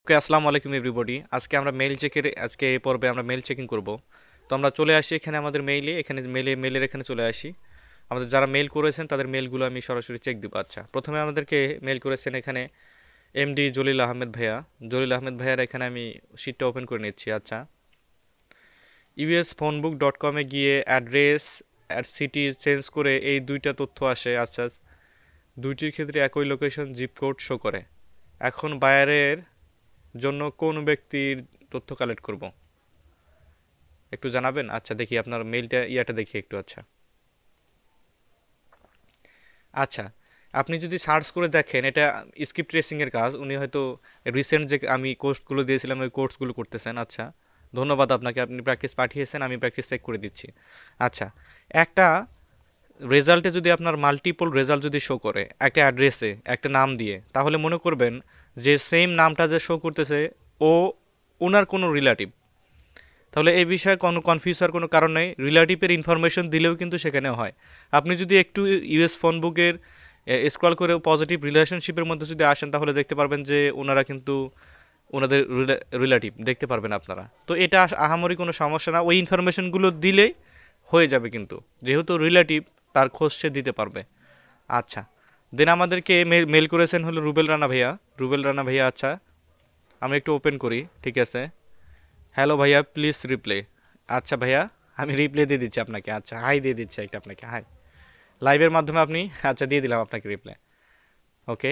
ওকে, আসসালামু আলাইকুম এভরিবডি। আজকে আমরা আজকে এই পর্বে আমরা মেইল চেকিং করব। তো আমরা চলে আসি এখানে আমাদের এখানে মেলের এখানে চলে আসি। আমাদের যারা মেইল করেছেন তাদের মেইলগুলো আমি সরাসরি চেক দিব। আচ্ছা, প্রথমে আমাদেরকে মেইল করেছেন এখানে এমডি জলিল আহমেদ ভাইয়া। জলিল আহমেদ ভাইয়ার এখানে আমি শিটটা ওপেন করে নিচ্ছি। আচ্ছা, usphonebook.com-এ গিয়ে অ্যাড্রেস আর সিটি চেঞ্জ করে এই দুইটা তথ্য আসে। আচ্ছা, দুইটির ক্ষেত্রে একই লোকেশন জিপ কোড শো করে। এখন বায়ারের জন্য কোন ব্যক্তির তথ্য কালেক্ট করব একটু জানাবেন। আচ্ছা, দেখি আপনার মেইলটা দেখি একটু। আচ্ছা আচ্ছা আপনি যদি সার্চ করে দেখেন এটা স্কিপ ট্রেসিংয়ের কাজ। উনি হয়তো রিসেন্ট যে আমি কোর্সগুলো দিয়েছিলাম ওই কোর্সগুলো করতেছেন। আচ্ছা, ধন্যবাদ আপনাকে, আপনি প্র্যাকটিস পাঠিয়েছেন, আমি প্র্যাকটিস চেক করে দিচ্ছি। আচ্ছা, একটা রেজাল্টে যদি আপনার মাল্টিপল রেজাল্ট যদি শো করে একটা অ্যাড্রেসে একটা নাম দিয়ে, তাহলে মনে করবেন যে সেম নামটা যে শো করতেছে ও ওনার কোনো রিলেটিভ। তাহলে এই বিষয়ে কোনো কনফিউজ হওয়ার কোনো কারণ নেই, রিলেটিভের ইনফরমেশন দিলেও কিন্তু সেখানে হয়। আপনি যদি একটু ইউএস ফোনবুকের স্ক্রল করে পজিটিভ রিলেশনশিপের মধ্যে যদি আসেন তাহলে দেখতে পারবেন যে ওনারা কিন্তু ওনাদের রিলেটিভ দেখতে পারবেন আপনারা। তো এটা আহামরি কোনো সমস্যা না, ওই ইনফরমেশনগুলো দিলেই হয়ে যাবে, কিন্তু যেহেতু রিলেটিভ তার খোঁজ সে দিতে পারবে। আচ্ছা, দেন আমাদেরকে মেল করেছেন হলো রুবেল রানা ভাইয়া। রুবেল রানা ভাইয়া, আচ্ছা আমি একটু ওপেন করি। ঠিক আছে, হ্যালো ভাইয়া, প্লিজ রিপ্লে। আচ্ছা ভাইয়া, আমি রিপ্লে দিয়ে দিচ্ছি আপনাকে। আচ্ছা, হাই দিয়ে দিচ্ছি একটা আপনাকে, হাই লাইভের মাধ্যমে আপনি। আচ্ছা, দিয়ে দিলাম আপনাকে রিপ্লে। ওকে,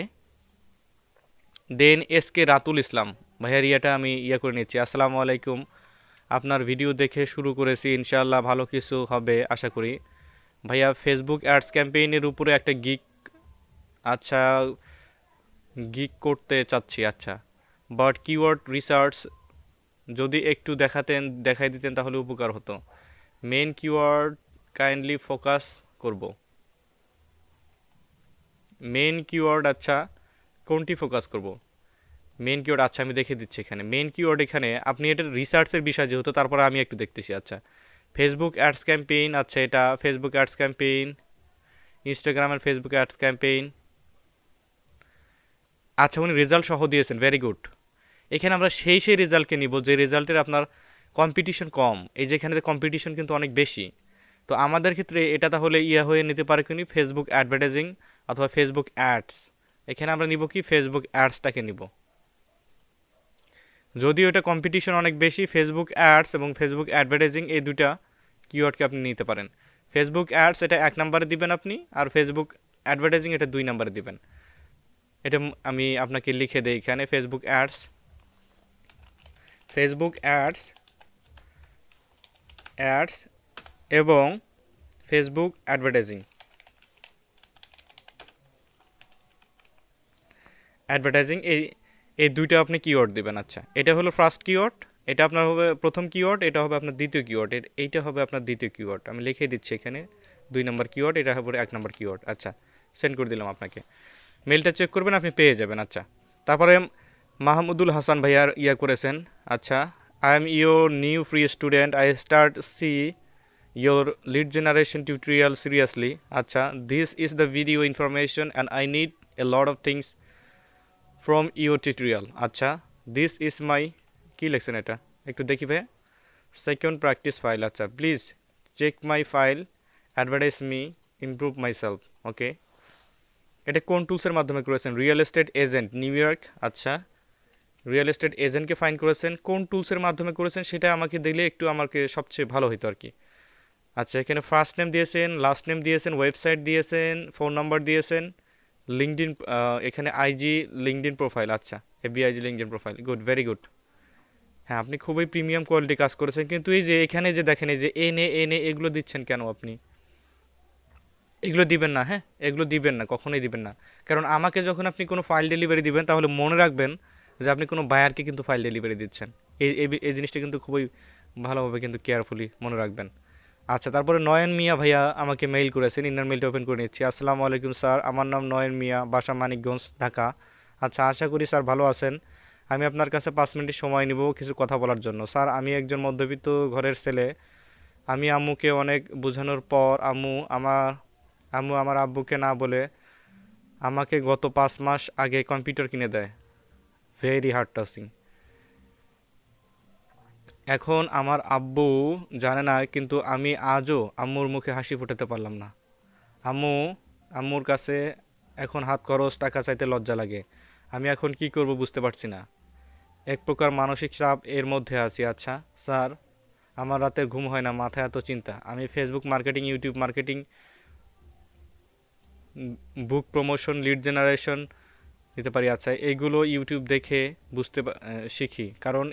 দেন এসকে রাতুল ইসলাম ভাইয়ার আমি করে নিচ্ছি। আসসালামু আলাইকুম, আপনার ভিডিও দেখে শুরু করেছি, ইনশাআল্লাহ ভালো কিছু হবে আশা করি। ভাইয়া, ফেসবুক অ্যাডস ক্যাম্পেইনের উপরে একটা আচ্ছা গিক করতে চাচ্ছি। আচ্ছা, বাট কিওয়ার্ড রিসার্চ যদি একটু দেখাই দিতেন তাহলে উপকার হতো। মেন কিওয়ার্ড কাইন্ডলি ফোকাস করব। মেন কিওয়ার্ড, আচ্ছা কোনটি ফোকাস করব? মেন কিওয়ার্ড, আচ্ছা আমি দেখে দিচ্ছি এখানে মেন কিওয়ার্ড। এখানে আপনি এটা রিসার্চের বিষয় যেহেতু, তারপরে আমি একটু দেখতেছি। আচ্ছা, ফেসবুক অ্যাডস ক্যাম্পেইন, আচ্ছা এটা ফেসবুক অ্যাডস ক্যাম্পেইন, ইনস্টাগ্রামের ফেসবুক অ্যাডস ক্যাম্পেইন। আচ্ছা, উনি রেজাল্ট সহ দিয়েছেন, ভেরি গুড। এখানে আমরা সেই রেজাল্টকে নিব যে রেজাল্টের আপনার কম্পিটিশন কম। এই যেখানে কম্পিটিশন কিন্তু অনেক বেশি। তো আমাদের ক্ষেত্রে এটা তাহলে হয়ে নিতে পারে কি ফেসবুক অ্যাডভার্টাইজিং অথবা ফেসবুক অ্যাডস। এখানে আমরা নিব কি ফেসবুক অ্যাডসটাকে নিব। যদিও এটা কম্পিটিশন অনেক বেশি, ফেসবুক অ্যাডস এবং ফেসবুক অ্যাডভার্টাইজিং এই দুটা কিওয়ার্ডকে আপনি নিতে পারেন। ফেসবুক অ্যাডস এটা 1 নম্বরে দিবেন আপনি, আর ফেসবুক অ্যাডভার্টাইজিং এটা 2 নম্বরে দিবেন। এটা আমি আপনাকে লিখে দেই এখানে, ফেসবুক অ্যাডস এবং ফেসবুক অ্যাডভার্টাইজিং এই দুইটা আপনি কিওয়ার্ড দিবেন। আচ্ছা, এটা হলো ফার্স্ট কিওয়ার্ড, এটা আপনার হবে প্রথম কিওয়ার্ড, এটা হবে আপনার দ্বিতীয় কিওয়ার্ড, এইটা হবে আপনার দ্বিতীয় কিওয়ার্ড। আমি লিখে দিচ্ছি এখানে 2 নম্বর কিওয়ার্ড, এটা হবে 1 নম্বর কিওয়ার্ড। আচ্ছা, সেন্ড করে দিলাম আপনাকে, মেলটা চেক করবেন, আপনি পেয়ে যাবেন। আচ্ছা, তারপরে মাহমুদুল হাসান ভাইয়ার করেছেন। আচ্ছা, I am your new free student, I start see your lead generation tutorial seriously. Acha, this is the video information and I need a lot of things from your tutorial. Acha, this is my কি লেখছেন এটা একটু দেখি ভাই, second practice file. আচ্ছা, please check my file, advertise me, improve myself. Okay, এটা কোন টুলসের মাধ্যমে করেছেন? Real estate agent New York. আচ্ছা, রিয়েল এস্টেট এজেন্টকে ফাইন করেছেন, কোন টুলসের মাধ্যমে করেছেন সেটা আমাকে দিলে একটু আমাকে সবচেয়ে ভালো হতো আর কি। আচ্ছা, এখানে ফার্স্ট নেম দিয়েছেন, লাস্ট নেম দিয়েছেন, ওয়েবসাইট দিয়েছেন, ফোন নাম্বার দিয়েছেন, লিঙ্কডিন, এখানে আইজি লিঙ্কডিন প্রোফাইল। আচ্ছা, FB IG LinkedIn profile, good, very good. হ্যাঁ, আপনি খুবই প্রিমিয়াম কোয়ালিটি কাজ করেছেন, কিন্তু এই যে এখানে যে দেখেন এই যে এনে এগুলো দিচ্ছেন কেন? আপনি এগুলো দিবেন না, হ্যাঁ এগুলো দিবেন না, কখনোই দিবেন না। কারণ আমাকে যখন আপনি কোনো ফাইল ডেলিভারি দিবেন তাহলে মনে রাখবেন যে আপনি কোনো বায়ারকে কিন্তু ফাইল ডেলিভারি দিচ্ছেন। এই জিনিসটা কিন্তু খুবই ভালোভাবে কিন্তু কেয়ারফুলি মনে রাখবেন। আচ্ছা, তারপরে নয়ন মিয়া ভাইয়া আমাকে মেইল করেছেন, ইনার মেইলটা ওপেন করে নিচ্ছি। আসসালামু আলাইকুম স্যার, আমার নাম নয়ন মিয়া, বাসা মানিকগঞ্জ, ঢাকা। আচ্ছা, আশা করি স্যার ভালো আছেন। আমি আপনার কাছে 5 মিনিট সময় নিব কিছু কথা বলার জন্য। স্যার, আমি একজন মধ্যবিত্ত ঘরের ছেলে। আমি আম্মুকে অনেক বোঝানোর পর আম্মু আমার আব্বুকে না বলে আমাকে গত 5 মাস আগে কম্পিউটার কিনে দেয়। Very heart touching. এখন আমার আব্বু জানে না, কিন্তু আমি আজও আম্মুর মুখে হাসি ফোটাতে পারলাম না। আম্মু আম্মুর কাছে এখন হাত খরচ টাকা চাইতে লজ্জা লাগে। আমি এখন কি করব বুঝতে পারছি না। এক প্রকার মানসিক চাপ এর মধ্যে আছি। আচ্ছা স্যার, আমার রাতে ঘুম হয় না, মাথায় এত চিন্তা। আমি ফেসবুক মার্কেটিং, ইউটিউব মার্কেটিং, বুক প্রমোশন, লিড জেনারেশন দিতে পারি। আচ্ছা, এইগুলো ইউটিউব দেখে শিখি, কারণ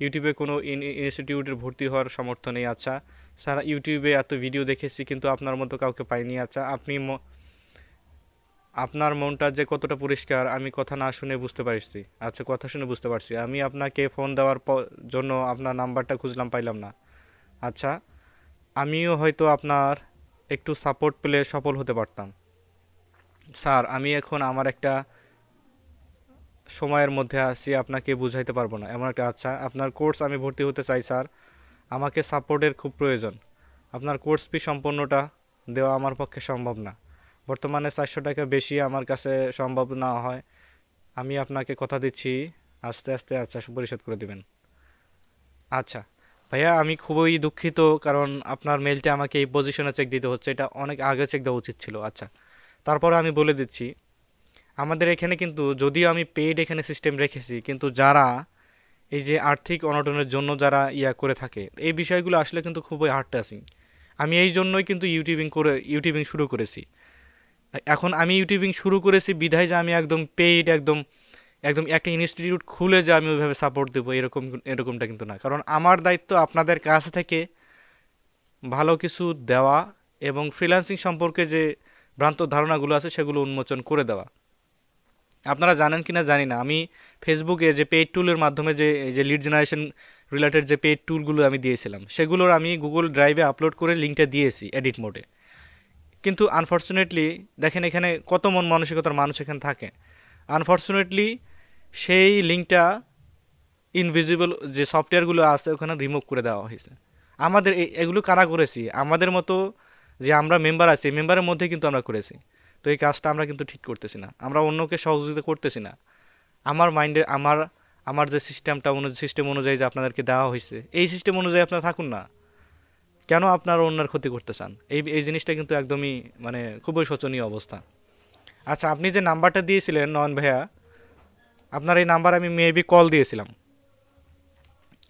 ইউটিউবে কোনো ইনস্টিটিউটে ভর্তি হওয়ার সামর্থ্য নেই। আচ্ছা স্যার, ইউটিউবে এত ভিডিও দেখেছি কিন্তু আপনার মতো কাউকে পাইনি। আচ্ছা, আপনার মনটা যে কতটা পরিষ্কার আমি কথা না শুনে বুঝতে পারছি। আচ্ছা, কথা শুনে বুঝতে পারছি। আমি আপনাকে ফোন দেওয়ার জন্য আপনার নাম্বারটা খুঁজলাম, পাইলাম না। আচ্ছা, আমিও হয়তো আপনার একটু সাপোর্ট পেলে সফল হতে পারতাম। স্যার, আমি এখন আমার একটা সময়ের মধ্যে আছি, আপনাকে বুঝাইতে পারবো না এমন একটা। আচ্ছা, আপনার কোর্স আমি ভর্তি হতে চাই স্যার, আমাকে সাপোর্টের খুব প্রয়োজন। আপনার কোর্স ফি সম্পূর্ণটা দেওয়া আমার পক্ষে সম্ভব না। বর্তমানে 400 টাকা বেশি আমার কাছে সম্ভব না হয়। আমি আপনাকে কথা দিচ্ছি আস্তে আস্তে আচ্ছা পরিশোধ করে দিবেন। আচ্ছা ভাইয়া, আমি খুবই দুঃখিত, কারণ আপনার মেলটা আমাকে এই পজিশনে চেক দিতে হচ্ছে, এটা অনেক আগে চেক দেওয়া উচিত ছিল। আচ্ছা, তারপরে আমি বলে দিচ্ছি, আমাদের এখানে কিন্তু যদিও আমি পেইড এখানে সিস্টেম রেখেছি, কিন্তু যারা এই যে আর্থিক অনটনের জন্য যারা করে থাকে, এই বিষয়গুলো আসলে কিন্তু খুবই হার্ড টাচিং। আমি এই জন্যই কিন্তু ইউটিউবিং শুরু করেছি। এখন আমি ইউটিউবিং শুরু করেছি বিধায় যে আমি একদম পেইড, একদম একদম একটা ইনস্টিটিউট খুলে যে আমি ওইভাবে সাপোর্ট দেবো, এরকমটা কিন্তু না। কারণ আমার দায়িত্ব আপনাদের কাছ থেকে ভালো কিছু দেওয়া এবং ফ্রিল্যান্সিং সম্পর্কে যে ভ্রান্ত ধারণাগুলো আছে সেগুলো উন্মোচন করে দেওয়া। আপনারা জানেন কি না জানি না, আমি ফেসবুকে যে পেইড টুলের মাধ্যমে যে লিড জেনারেশন রিলেটেড যে পেইড টুলগুলো আমি দিয়েছিলাম, সেগুলোর আমি গুগল ড্রাইভে আপলোড করে লিঙ্কটা দিয়েছি এডিট মোডে। কিন্তু আনফর্চুনেটলি দেখেন, এখানে কত মন মানসিকতার মানুষ এখানে থাকে। আনফর্চুনেটলি সেই লিঙ্কটা ইনভিজিবল যে সফটওয়্যারগুলো আছে ওখানে রিমুভ করে দেওয়া হয়েছে। আমাদের এগুলো কারা করেছি? আমাদের মতো যে আমরা মেম্বার আছি, মেম্বারের মধ্যে কিন্তু আমরা করেছি। তো এই কাজটা আমরা কিন্তু ঠিক করতেছি না, আমরা অন্যকে সহযোগিতা করতেছি না। আমার মাইন্ডে আমার যে সিস্টেম অনুযায়ী যে আপনাদেরকে দেওয়া হয়েছে, এই সিস্টেম অনুযায়ী আপনারা থাকুন না। কেন আপনারা অন্যের ক্ষতি করতে চান? এই জিনিসটা কিন্তু একদমই মানে খুবই শোচনীয় অবস্থা। আচ্ছা, আপনি যে নাম্বারটা দিয়েছিলেন নয়ন ভাইয়া, আপনার এই নাম্বার আমি মেবি কল দিয়েছিলাম।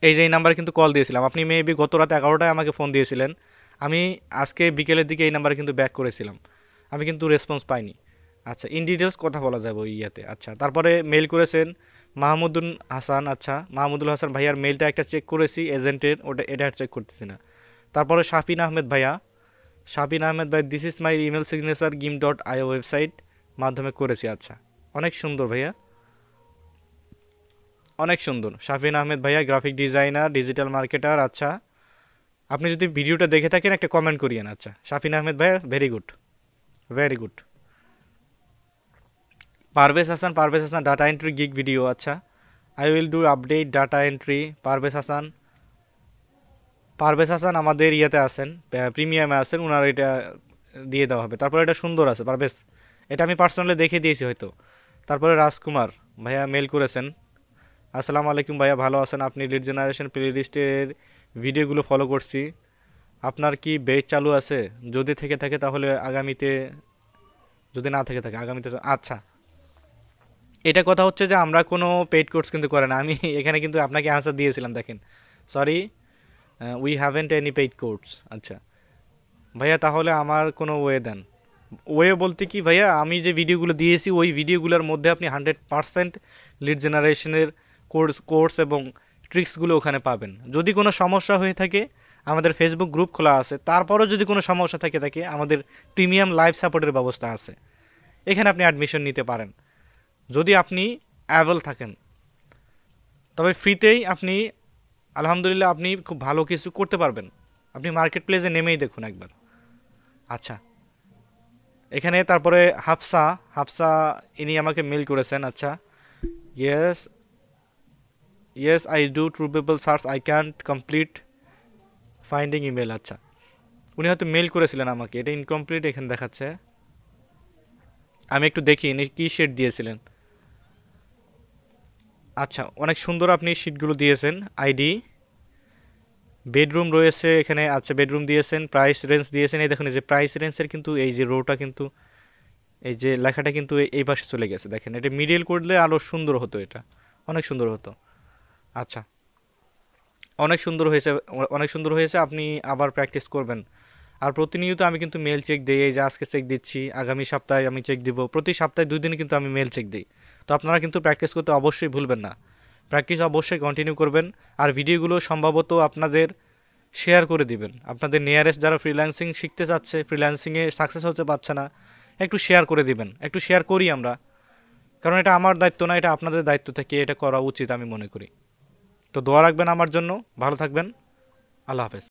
এই যে এই নাম্বারে কিন্তু কল দিয়েছিলাম, আপনি মেবি গত রাত 11টায় আমাকে ফোন দিয়েছিলেন। আমি আজকে বিকেলের দিকে এই নাম্বারে কিন্তু ব্যাক করেছিলাম, আমি কিন্তু রেসপন্স পাইনি। আচ্ছা, ইন ডিটেলস কথা বলা যাবে ওই ইয়াতে। আচ্ছা, তারপরে মেল করেছেন মাহমুদুল হাসান। আচ্ছা, মাহমুদুল হাসান ভাইয়ার মেলটা একটা চেক করেছি এজেন্টের, এটা চেক করতেছি না। তারপরে শাফিন আহমেদ ভাই, this is my email signature gim.io website মাধ্যমে করেছি। আচ্ছা, অনেক সুন্দর ভাইয়া, অনেক সুন্দর। শাফিন আহমেদ ভাইয়া গ্রাফিক ডিজাইনার, ডিজিটাল মার্কেটার। আচ্ছা, আপনি যদি ভিডিওটা দেখে থাকেন একটা কমেন্ট করিয়েন। আচ্ছা, শাফিন আহমেদ ভাইয়া, very good, very good. Parvez Hasan data entry gig video. আচ্ছা, I will do update data entry. Parvez Hasan আমাদের ইয়েতে আছেন, প্রিমিয়ামে আছেন, ওনার এটা দিয়ে দেওয়া হবে। তারপরে এটা সুন্দর আছে পারভেজ, এটা আমি পার্সোনালি দেখে দিয়েছি হয়তো। তারপরে রাজকুমার ভাইয়া মেল করেছেন, আসসালামু আলাইকুম ভাইয়া, ভালো আছেন? আপনি লিড জেনারেশন প্লেলিস্টের ভিডিওগুলো ফলো করছি, আপনার কি বেচ চালু আছে? যদি থেকে থাকে তাহলে আগামীতে, যদি না থেকে থাকে আগামীতে। আচ্ছা, এটা কথা হচ্ছে যে আমরা কোনো পেইড কোর্স কিন্তু করে না। আমি এখানে কিন্তু আপনাকে আনসার দিয়েছিলাম, দেখেন, sorry, we haven't any paid course. আচ্ছা ভাইয়া, তাহলে আমার কোনো ওয়ে দেন। ওয়ে বলতে কি ভাইয়া, আমি যে ভিডিওগুলো দিয়েছি ওই ভিডিওগুলোর মধ্যে আপনি 100% লিড জেনারেশনের কোর্স এবং ট্রিক্সগুলো ওখানে পাবেন। যদি কোনো সমস্যা হয়ে থাকে আমাদের ফেসবুক গ্রুপ খোলা আছে, তারপরেও যদি কোনো সমস্যা থাকে আমাদের প্রিমিয়াম লাইভ সাপোর্টের ব্যবস্থা আছে, এখানে আপনি অ্যাডমিশন নিতে পারেন যদি আপনি অ্যাভেল থাকেন। তবে ফ্রিতেই আপনি আলহামদুলিল্লাহ আপনি খুব ভালো কিছু করতে পারবেন। আপনি মার্কেট প্লেসে নেমেই দেখুন একবার। আচ্ছা, এখানে তারপরে হাফসা ইনি আমাকে মেল করেছেন। আচ্ছা, yes yes I do true people search, I can't complete finding email. আচ্ছা, উনি হয়তো মেল করেছিলেন আমাকে, এটা ইনকমপ্লিট এখানে দেখাচ্ছে। আমি একটু দেখি ইনি কী শিট দিয়েছিলেন। আচ্ছা, অনেক সুন্দর আপনি শিটগুলো দিয়েছেন। আইডি বেডরুম রয়েছে এখানে। আচ্ছা, বেডরুম দিয়েছেন, প্রাইস রেঞ্জ দিয়েছেন। এই দেখুন, এই যে প্রাইস রেঞ্জের কিন্তু এই যে রোটা কিন্তু, এই যে লেখাটা কিন্তু এই পাশে চলে গেছে। দেখেন, এটা মিডিল করলে আরও সুন্দর হতো, এটা অনেক সুন্দর হতো। আচ্ছা, অনেক সুন্দর হয়েছে, অনেক সুন্দর হয়েছে। আপনি আবার প্র্যাকটিস করবেন। আর প্রতিনিয়ত আমি কিন্তু মেল চেক দিই। এই যে আজকে চেক দিচ্ছি, আগামী সপ্তাহে আমি চেক দিব, প্রতি সপ্তাহে 2 দিন কিন্তু আমি মেল চেক দিই। তো আপনারা কিন্তু প্র্যাকটিস করতে অবশ্যই ভুলবেন না। প্র্যাকটিস অবশ্যই কন্টিনিউ করবেন। আর ভিডিওগুলো সম্ভবত আপনাদের শেয়ার করে দিবেন। আপনাদের নিয়ারেস্ট যারা ফ্রিল্যান্সিং শিখতে চাচ্ছে, ফ্রিল্যান্সিংয়ে সাকসেস হতে পারছে না, একটু শেয়ার করে দিবেন। একটু শেয়ার করি আমরা, কারণ এটা আমার দায়িত্ব না, এটা আপনাদের দায়িত্ব থেকে এটা করা উচিত আমি মনে করি। তো দোয়া রাখবেন আমার জন্য। ভালো থাকবেন। আল্লাহ হাফেজ।